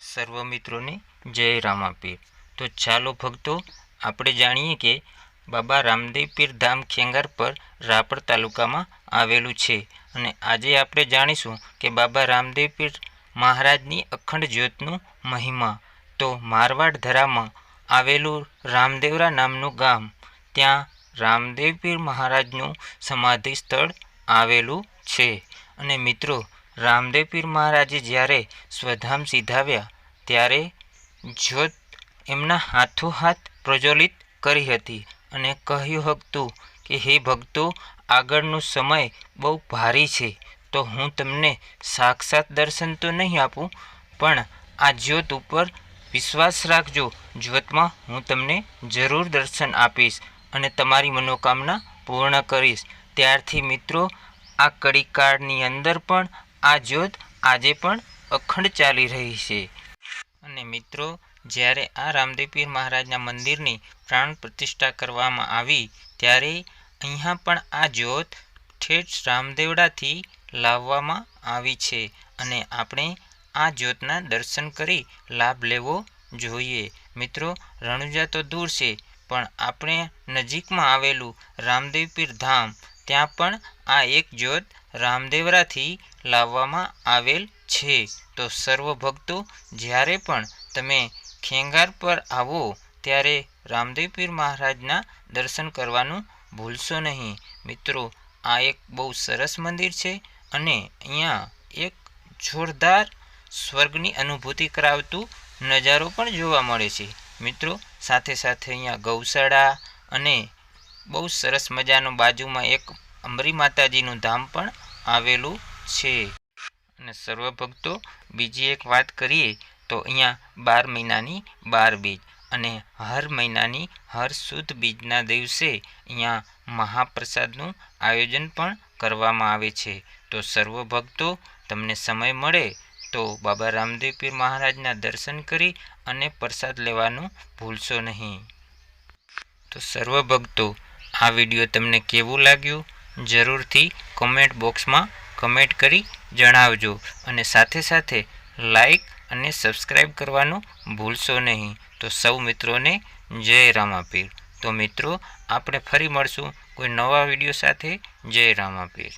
સર્વ મિત્રોને જય રામાપીર। તો ચાલો ભક્તો આપણે જાણીએ કે બાબા રામદેવ પીર ધામ ખેંગાર પર રાપર તાલુકામાં આવેલું છે અને આજે આપણે જાણીશું કે બાબા રામદેવ પીર મહારાજની અખંડ જ્યોતનું મહિમા। તો મારવાડ ધરામાં આવેલું રામદેવરા નામનું ગામ, ત્યાં રામદેવ પીર મહારાજનું સમાધિ સ્થળ આવેલું છે। અને મિત્રો, રામદેવ પીર મહારાજે જ્યારે સ્વધામ સીધાવ્યા ત્યારે જ્યોત એમના હાથોહાથ પ્રજ્વલિત કરી હતી અને કહ્યું હતું કે હે ભક્તો, આગળનો સમય બહુ ભારી છે, તો હું તમને સાક્ષાત દર્શન તો નહીં આપું, પણ આ જ્યોત ઉપર વિશ્વાસ રાખજો, જ્યોતમાં હું તમને જરૂર દર્શન આપીશ અને તમારી મનોકામના પૂર્ણ કરીશ। ત્યારથી મિત્રો, આ કળીકાળની અંદર પણ આ જ્યોત આજે પણ અખંડ ચાલી રહી છે। અને મિત્રો, જ્યારે આ રામદેવ પીર મહારાજના મંદિરની પ્રાણ પ્રતિષ્ઠા કરવામાં આવી ત્યારે અહીંયા પણ આ જ્યોત ઠેઠ રામદેવડાથી લાવવામાં આવી છે અને આપણે આ જ્યોતના દર્શન કરી લાભ લેવો જોઈએ। મિત્રો, રણુજા તો દૂર છે, પણ આપણે નજીકમાં આવેલું રામદેવ પીર ધામ, ત્યાં પણ આ એક જ્યોત રામદેવરાથી લાવવામાં આવેલ છે। તો સર્વ ભક્તો, જ્યારે પણ તમે ખેંગાર પર આવો ત્યારે રામદેવ પીર મહારાજના દર્શન કરવાનું ભૂલશો નહીં। મિત્રો, આ એક બહુ સરસ મંદિર છે અને અહીંયા એક જોરદાર સ્વર્ગની અનુભૂતિ કરાવતું નજારો પણ જોવા મળે છે। મિત્રો, સાથે સાથે અહીંયા ગૌશાળા અને બહુ સરસ મજાનું બાજુમાં એક અંબરી માતાજીનું ધામ પણ આવેલું છે। અને સર્વ ભક્તો, બીજી એક વાત કરીએ તો અહીંયા 12 મહિનાની 12 બીજ અને હર મહિનાની હર સુદ બીજના દિવસે અહીંયા મહાપ્રસાદનું આયોજન પણ કરવામાં આવે છે। તો સર્વ ભક્તો, તમને સમય મળે તો બાબા રામદેવ પીર મહારાજના દર્શન કરી અને પ્રસાદ લેવાનું ભૂલશો નહીં। તો સર્વ ભક્તો, આ વિડીયો તમને કેવું લાગ્યું જરૂરથી કોમેન્ટ બોક્સમાં કમેન્ટ કરી જણાવજો અને સાથે સાથે લાઈક અને સબસ્ક્રાઈબ કરવાનું ભૂલશો નહીં। તો સૌ મિત્રોને જય રામાપીર। તો મિત્રો, આપણે ફરી મળશું કોઈ નવા વિડીયો સાથે। જય રામાપીર।